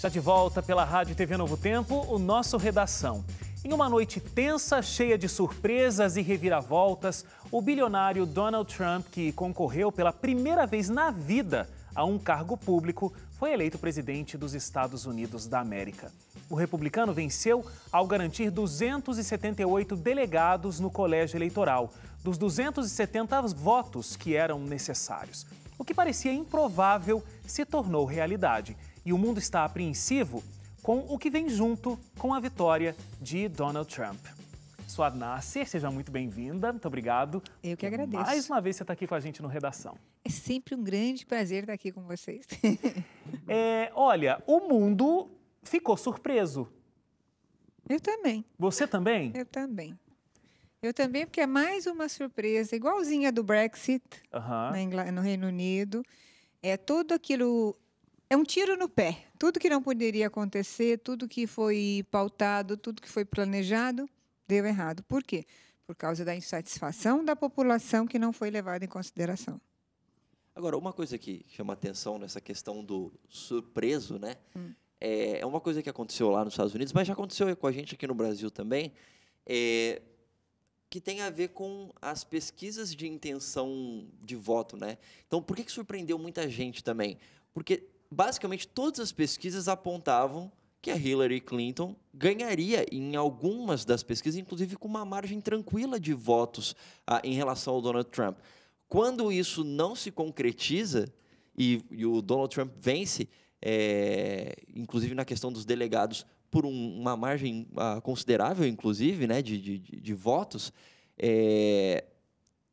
Já de volta pela Rádio e TV Novo Tempo, o nosso Redação. Em uma noite tensa, cheia de surpresas e reviravoltas, o bilionário Donald Trump, que concorreu pela primeira vez na vida a um cargo público, foi eleito presidente dos Estados Unidos da América. O republicano venceu ao garantir 278 delegados no colégio eleitoral, dos 270 votos que eram necessários. O que parecia improvável se tornou realidade. E o mundo está apreensivo com o que vem junto com a vitória de Donald Trump. Suad Nasser, seja muito bem-vinda. Muito obrigado. Eu que agradeço. Mais uma vez você está aqui com a gente no Redação. É sempre um grande prazer estar aqui com vocês. Olha, o mundo ficou surpreso. Eu também. Você também? Eu também. Eu também, porque é mais uma surpresa, igualzinha do Brexit no Reino Unido. É tudo aquilo... É um tiro no pé. Tudo que não poderia acontecer, tudo que foi pautado, tudo que foi planejado, deu errado. Por quê? Por causa da insatisfação da população que não foi levada em consideração. Agora, uma coisa que chama atenção nessa questão do surpreso, né? É uma coisa que aconteceu lá nos Estados Unidos, mas já aconteceu com a gente aqui no Brasil também, que tem a ver com as pesquisas de intenção de voto, né? Então, por que surpreendeu muita gente também? Porque basicamente, todas as pesquisas apontavam que a Hillary Clinton ganharia em algumas das pesquisas, inclusive com uma margem tranquila de votos em relação ao Donald Trump. Quando isso não se concretiza e o Donald Trump vence, inclusive na questão dos delegados, por uma margem considerável, inclusive, né, de votos,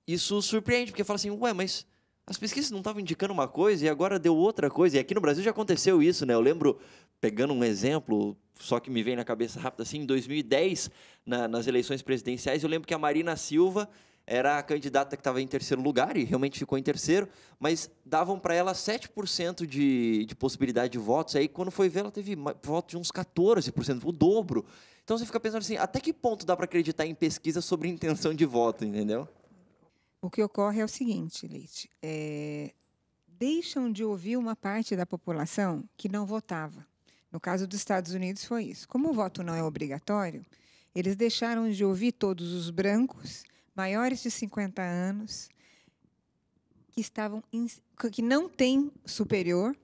isso surpreende, porque fala assim, ué, mas... As pesquisas não estavam indicando uma coisa e agora deu outra coisa. E aqui no Brasil já aconteceu isso, né? Eu lembro, pegando um exemplo, só que me vem na cabeça rápido assim, em 2010, nas eleições presidenciais, eu lembro que a Marina Silva era a candidata que estava em terceiro lugar e realmente ficou em terceiro, mas davam para ela 7% de possibilidade de votos. Aí, quando foi ver, ela teve votos de uns 14%, o dobro. Então, você fica pensando assim, até que ponto dá para acreditar em pesquisa sobre intenção de voto, entendeu? O que ocorre é o seguinte, Leite, deixam de ouvir uma parte da população que não votava. No caso dos Estados Unidos foi isso. Como o voto não é obrigatório, eles deixaram de ouvir todos os brancos, maiores de 50 anos, que não têm superior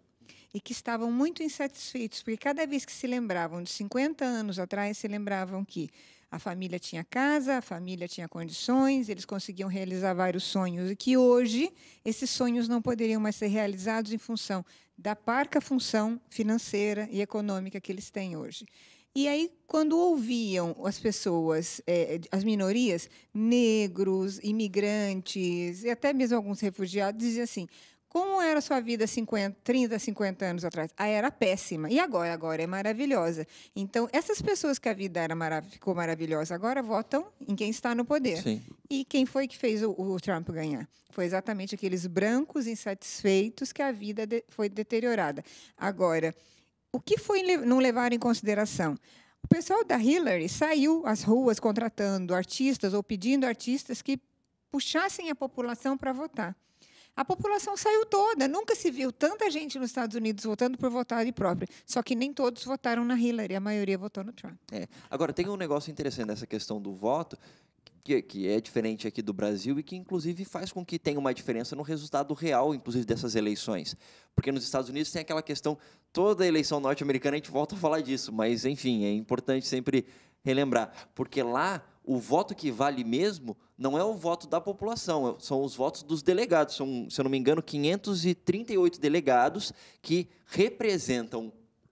e que estavam muito insatisfeitos, porque cada vez que se lembravam de 50 anos atrás, se lembravam que a família tinha casa, a família tinha condições, eles conseguiam realizar vários sonhos, e que hoje esses sonhos não poderiam mais ser realizados em função da parca função financeira e econômica que eles têm hoje. E aí, quando ouviam as pessoas, as minorias, negros, imigrantes, e até mesmo alguns refugiados, diziam assim, como era a sua vida 30, 50 anos atrás? Era péssima. E agora? Agora é maravilhosa. Então, essas pessoas que a vida ficou maravilhosa agora votam em quem está no poder. Sim. E quem foi que fez o Trump ganhar? Foi exatamente aqueles brancos insatisfeitos que a vida foi deteriorada. Agora, o que foi não levar em consideração? O pessoal da Hillary saiu às ruas contratando artistas ou pedindo artistas que puxassem a população para votar. A população saiu toda, nunca se viu tanta gente nos Estados Unidos votando por vontade própria. Só que nem todos votaram na Hillary, a maioria votou no Trump. Agora, tem um negócio interessante nessa questão do voto, que é diferente aqui do Brasil e que, inclusive, faz com que tenha uma diferença no resultado real, inclusive, dessas eleições. Porque nos Estados Unidos tem aquela questão, toda a eleição norte-americana a gente volta a falar disso, mas, enfim, é importante sempre relembrar, porque lá o voto que vale mesmo não é o voto da população, são os votos dos delegados. São, se eu não me engano, 538 delegados que representam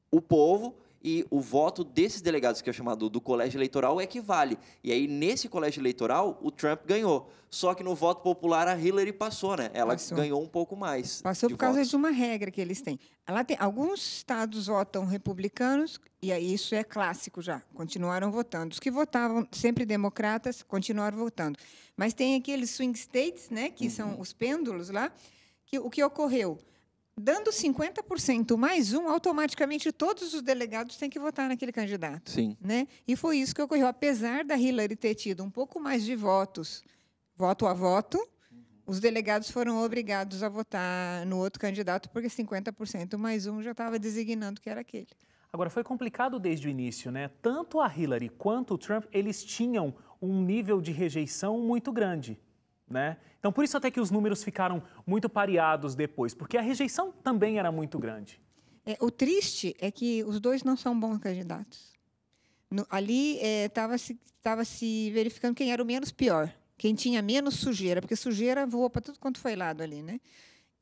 o povo e o voto desses delegados, que é chamado do colégio eleitoral, é que vale. E aí, nesse colégio eleitoral, o Trump ganhou. Só que no voto popular, a Hillary passou, né? Ela ganhou um pouco mais. Passou por causa de uma regra que eles têm. Alguns estados votam republicanos, e aí isso é clássico já, continuaram votando. Os que votavam sempre democratas, continuaram votando. Mas tem aqueles swing states, né, que são os pêndulos lá, que o que ocorreu? Dando 50% mais um, automaticamente todos os delegados têm que votar naquele candidato. Sim. Né? E foi isso que ocorreu. Apesar da Hillary ter tido um pouco mais de votos, voto a voto, os delegados foram obrigados a votar no outro candidato, porque 50% mais um já estava designando que era aquele. Agora, foi complicado desde o início, né? Tanto a Hillary quanto o Trump, eles tinham um nível de rejeição muito grande, né? Então, por isso até que os números ficaram muito pareados depois, porque a rejeição também era muito grande. O triste é que os dois não são bons candidatos. Ali estava se verificando quem era o menos pior, quem tinha menos sujeira, porque sujeira voou para tudo quanto foi lado ali, né?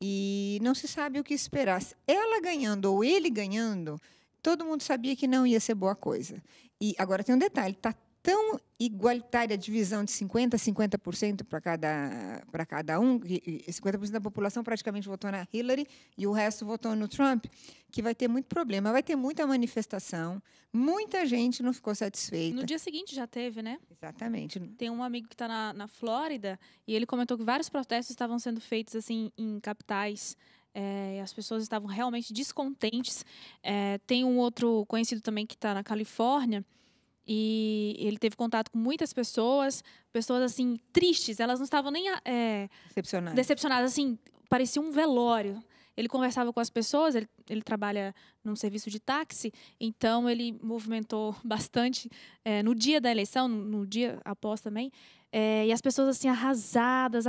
E não se sabe o que esperar. Ela ganhando ou ele ganhando, todo mundo sabia que não ia ser boa coisa. E agora tem um detalhe, está tão igualitária a divisão de 50% a 50% para cada um, e 50% da população praticamente votou na Hillary e o resto votou no Trump, que vai ter muito problema, vai ter muita manifestação, muita gente não ficou satisfeita. No dia seguinte já teve, né? Exatamente. Tem um amigo que está na Flórida e ele comentou que vários protestos estavam sendo feitos assim em capitais. As pessoas estavam realmente descontentes. Tem um outro conhecido também que está na Califórnia e ele teve contato com muitas pessoas assim tristes. Elas não estavam nem decepcionadas, assim, parecia um velório. Ele conversava com as pessoas, ele trabalha num serviço de táxi, então ele movimentou bastante no dia da eleição, no dia após também. E as pessoas assim arrasadas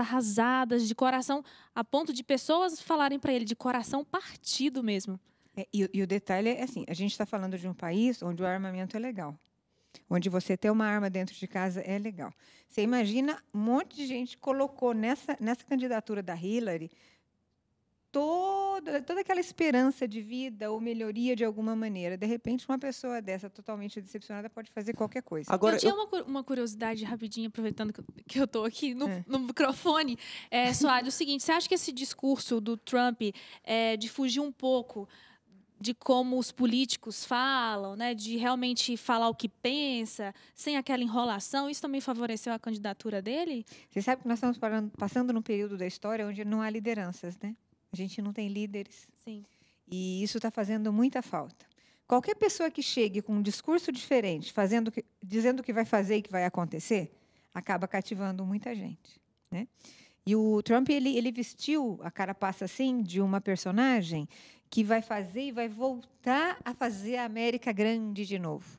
de coração, a ponto de pessoas falarem para ele de coração partido mesmo. E o detalhe é assim, a gente está falando de um país onde o armamento é legal, onde você ter uma arma dentro de casa é legal. Você imagina, um monte de gente colocou nessa candidatura da Hillary toda aquela esperança de vida ou melhoria de alguma maneira. De repente, uma pessoa dessa totalmente decepcionada pode fazer qualquer coisa. Agora, eu tinha uma curiosidade rapidinho, aproveitando que eu estou aqui no microfone, Suad, o seguinte, você acha que esse discurso do Trump de fugir um pouco de como os políticos falam, né, de realmente falar o que pensa, sem aquela enrolação, isso também favoreceu a candidatura dele? Você sabe que nós estamos passando num período da história onde não há lideranças, né? A gente não tem líderes. Sim. E isso está fazendo muita falta. Qualquer pessoa que chegue com um discurso diferente, dizendo o que vai fazer e que vai acontecer, acaba cativando muita gente, né? E o Trump, ele vestiu a carapaça assim de uma personagem que vai fazer e vai voltar a fazer a América grande de novo.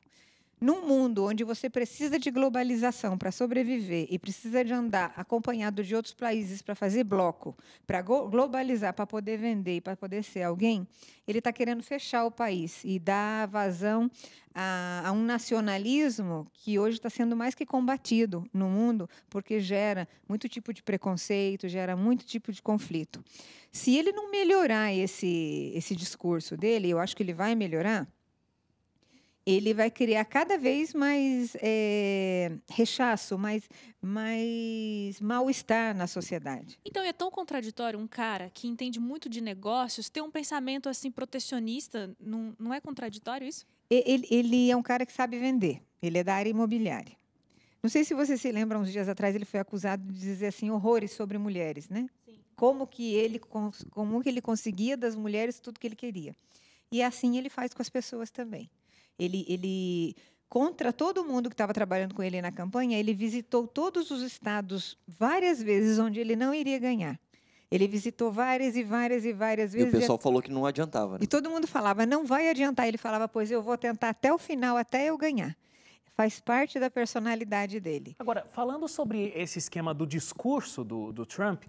Num mundo onde você precisa de globalização para sobreviver e precisa de andar acompanhado de outros países para fazer bloco, para globalizar, para poder vender e para poder ser alguém, ele está querendo fechar o país e dar vazão a um nacionalismo que hoje está sendo mais que combatido no mundo, porque gera muito tipo de preconceito, gera muito tipo de conflito. Se ele não melhorar esse discurso dele, eu acho que ele vai melhorar, ele vai criar cada vez mais rechaço, mais mal-estar na sociedade. Então, é tão contraditório um cara que entende muito de negócios ter um pensamento assim protecionista? Não é contraditório isso? Ele é um cara que sabe vender. Ele é da área imobiliária. Não sei se você se lembra, uns dias atrás, ele foi acusado de dizer assim horrores sobre mulheres, né? Sim. Como que ele conseguia das mulheres tudo que ele queria. E assim ele faz com as pessoas também. Ele, contra todo mundo que estava trabalhando com ele na campanha, ele visitou todos os estados várias vezes onde ele não iria ganhar. Ele visitou várias e várias vezes. E o pessoal falou que não adiantava, né? E todo mundo falava, não vai adiantar. Ele falava, pois eu vou tentar até o final, até eu ganhar. Faz parte da personalidade dele. Agora, falando sobre esse esquema do discurso do Trump,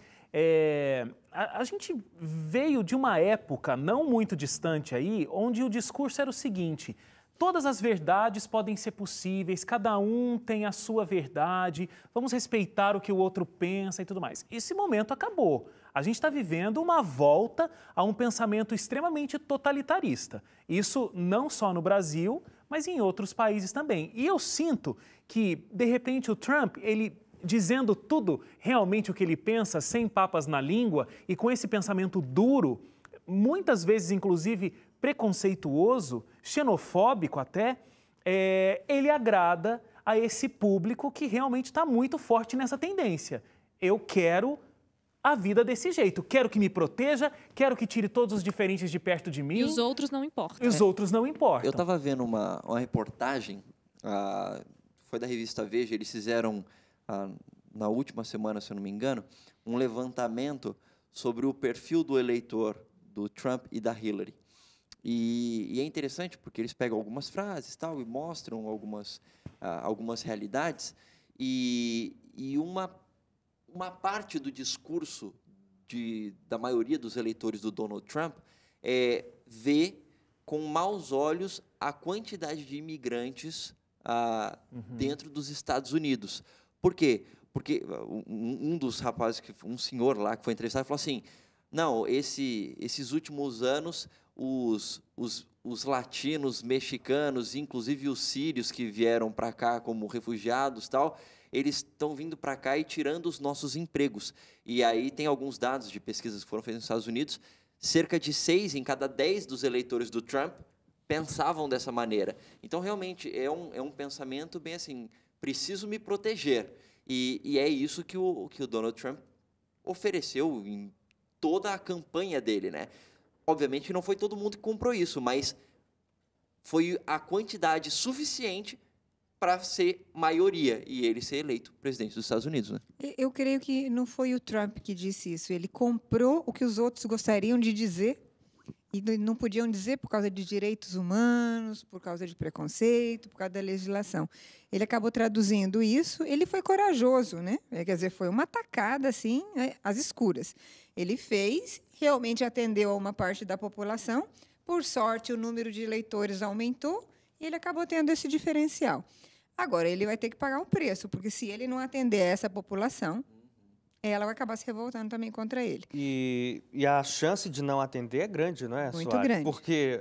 a gente veio de uma época não muito distante aí, onde o discurso era o seguinte: todas as verdades podem ser possíveis, cada um tem a sua verdade, vamos respeitar o que o outro pensa e tudo mais. Esse momento acabou. A gente está vivendo uma volta a um pensamento extremamente totalitarista. Isso não só no Brasil, mas em outros países também. E eu sinto que, de repente, o Trump, ele dizendo tudo realmente o que ele pensa, sem papas na língua e com esse pensamento duro, muitas vezes, inclusive, preconceituoso, xenofóbico até, ele agrada a esse público que realmente está muito forte nessa tendência. Eu quero a vida desse jeito, quero que me proteja, quero que tire todos os diferentes de perto de mim. E os outros não importam. E os outros não importam. Eu estava vendo uma reportagem, foi da revista Veja, eles fizeram, na última semana, se eu não me engano, um levantamento sobre o perfil do eleitor do Trump e da Hillary. E é interessante porque eles pegam algumas frases tal, e mostram algumas realidades, e uma parte do discurso da maioria dos eleitores do Donald Trump vê com maus olhos a quantidade de imigrantes dentro dos Estados Unidos. Por quê? Porque um dos rapazes, um senhor lá que foi entrevistado, falou assim, não, esses últimos anos, os latinos, mexicanos, inclusive os sírios que vieram para cá como refugiados, tal, eles estão vindo para cá e tirando os nossos empregos. E aí tem alguns dados de pesquisas que foram feitas nos Estados Unidos, cerca de 6 em cada 10 dos eleitores do Trump pensavam dessa maneira. Então, realmente, é um pensamento bem assim, preciso me proteger. E é isso que o Donald Trump ofereceu em toda a campanha dele, né? Obviamente, não foi todo mundo que comprou isso, mas foi a quantidade suficiente para ser maioria e ele ser eleito presidente dos Estados Unidos, né? Eu creio que não foi o Trump que disse isso. Ele comprou o que os outros gostariam de dizer e não podiam dizer por causa de direitos humanos, por causa de preconceito, por causa da legislação. Ele acabou traduzindo isso. Ele foi corajoso, né? Quer dizer, foi uma tacada assim, às escuras. Ele fez, realmente atendeu a uma parte da população. Por sorte, o número de eleitores aumentou e ele acabou tendo esse diferencial. Agora, ele vai ter que pagar um preço, porque se ele não atender essa população, ela vai acabar se revoltando também contra ele. E a chance de não atender é grande, não é, Muito Soares? grande. Porque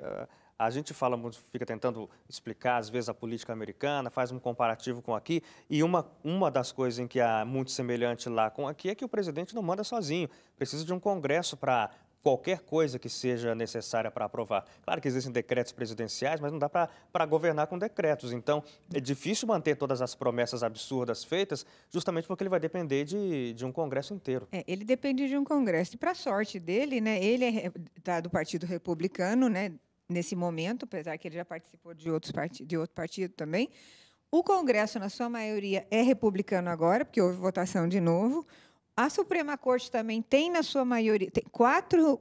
a gente fala muito, fica tentando explicar, às vezes, a política americana, faz um comparativo com aqui, e uma das coisas em que há muito semelhante lá com aqui é que o presidente não manda sozinho, precisa de um congresso para qualquer coisa que seja necessária para aprovar. Claro que existem decretos presidenciais, mas não dá para governar com decretos. Então, é difícil manter todas as promessas absurdas feitas, justamente porque ele vai depender de um Congresso inteiro. Ele depende de um Congresso. E, para a sorte dele, né, ele está do Partido Republicano, né, nesse momento, apesar que ele já participou de outro partido também. O Congresso, na sua maioria, é republicano agora, porque houve votação de novo. A Suprema Corte também tem, na sua maioria, tem quatro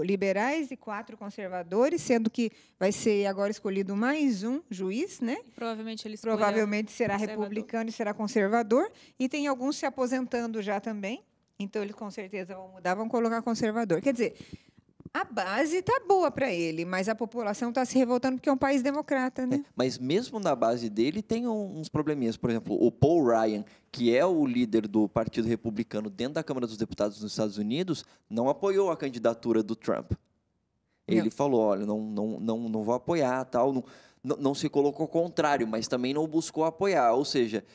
liberais e 4 conservadores, sendo que vai ser agora escolhido mais um juiz, né? Provavelmente ele Provavelmente será republicano e será conservador. E tem alguns se aposentando já também. Então, eles com certeza vão mudar, vão colocar conservador. Quer dizer, a base está boa para ele, mas a população está se revoltando porque é um país democrata, né? Mas mesmo na base dele tem uns probleminhas. Por exemplo, o Paul Ryan, que é o líder do Partido Republicano dentro da Câmara dos Deputados dos Estados Unidos, não apoiou a candidatura do Trump. Ele falou, olha, não vou apoiar, tal, não se colocou contrário, mas também não buscou apoiar. Ou seja,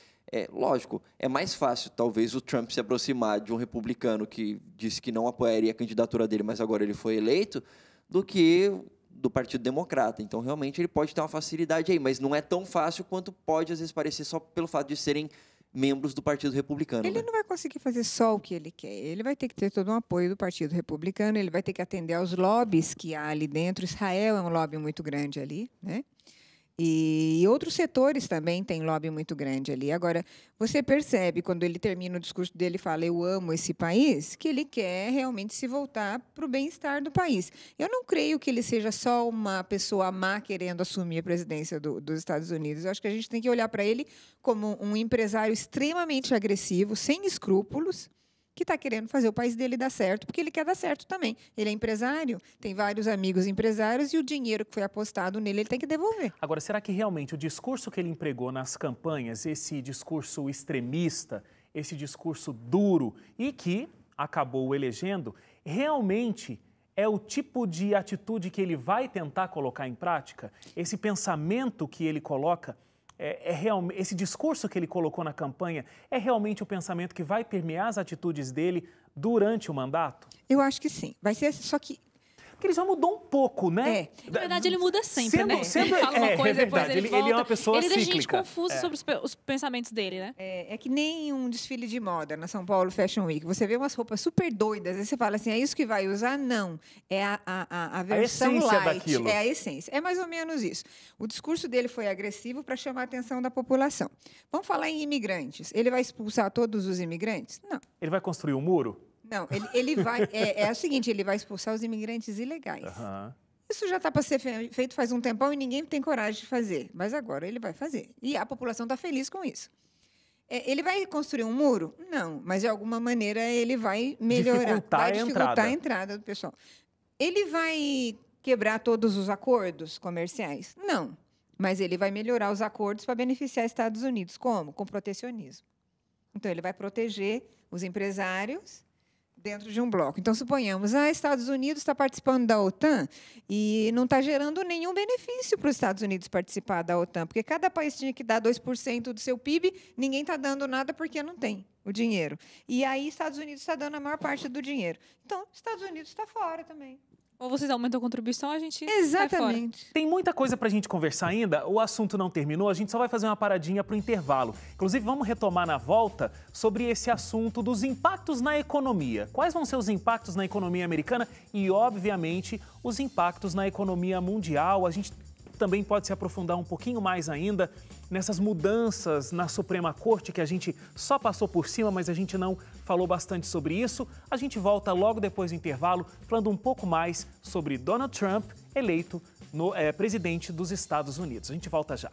lógico, é mais fácil, talvez, o Trump se aproximar de um republicano que disse que não apoiaria a candidatura dele, mas agora ele foi eleito, do que do Partido Democrata. Então, realmente, ele pode ter uma facilidade aí, mas não é tão fácil quanto pode, às vezes, parecer só pelo fato de serem membros do Partido Republicano. Ele não vai conseguir fazer só o que ele quer. Ele vai ter que ter todo um apoio do Partido Republicano, ele vai ter que atender aos lobbies que há ali dentro. Israel é um lobby muito grande ali, né? E outros setores também têm lobby muito grande ali. Agora, você percebe, quando ele termina o discurso dele e fala eu amo esse país, que ele quer realmente se voltar para o bem-estar do país. Eu não creio que ele seja só uma pessoa má querendo assumir a presidência dos Estados Unidos. Eu acho que a gente tem que olhar para ele como um empresário extremamente agressivo, sem escrúpulos, que está querendo fazer o país dele dar certo, porque ele quer dar certo também. Ele é empresário, tem vários amigos empresários e o dinheiro que foi apostado nele ele tem que devolver. Agora, será que realmente o discurso que ele empregou nas campanhas, esse discurso extremista, esse discurso duro e que acabou o elegendo, realmente é o tipo de atitude que ele vai tentar colocar em prática? Esse pensamento que ele coloca, esse discurso que ele colocou na campanha é realmente o pensamento que vai permear as atitudes dele durante o mandato? Eu acho que sim. Vai ser, só que Porque ele já mudou um pouco, né? Na verdade, ele muda sempre, né? Sempre ele fala uma coisa, depois verdade. ele volta. Ele é uma pessoa Ele deixa a gente cíclica. confusa sobre os pensamentos dele, né? é que nem um desfile de moda na São Paulo Fashion Week. Você vê umas roupas super doidas, aí você fala assim, é isso que vai usar? Não. É a versão essência light. daquilo. É a essência. É mais ou menos isso. O discurso dele foi agressivo para chamar a atenção da população. Vamos falar em imigrantes. Ele vai expulsar todos os imigrantes? Não. Ele vai construir um muro? Não, ele vai... É o seguinte, ele vai expulsar os imigrantes ilegais. Aham. Isso já está para ser feito faz um tempão e ninguém tem coragem de fazer. Mas agora ele vai fazer. E a população está feliz com isso. Ele vai construir um muro? Não, mas de alguma maneira ele vai melhorar, vai dificultar a entrada do pessoal. Ele vai quebrar todos os acordos comerciais? Não, mas ele vai melhorar os acordos para beneficiar Estados Unidos. Como? Com protecionismo. Então, ele vai proteger os empresários dentro de um bloco. Então, suponhamos, Estados Unidos está participando da OTAN e não está gerando nenhum benefício para os Estados Unidos participar da OTAN, porque cada país tinha que dar 2% do seu PIB, ninguém está dando nada porque não tem o dinheiro. E aí, Estados Unidos está dando a maior parte do dinheiro. Então, Estados Unidos está fora também. Ou vocês aumentam a contribuição, a gente Exatamente. sai fora. Tem muita coisa para a gente conversar ainda, o assunto não terminou, a gente só vai fazer uma paradinha para o intervalo. Inclusive, vamos retomar na volta sobre esse assunto dos impactos na economia. Quais vão ser os impactos na economia americana e, obviamente, os impactos na economia mundial. A gente também pode se aprofundar um pouquinho mais ainda nessas mudanças na Suprema Corte, que a gente só passou por cima, mas a gente não falou bastante sobre isso. A gente volta logo depois do intervalo, falando um pouco mais sobre Donald Trump, eleito presidente dos Estados Unidos. A gente volta já.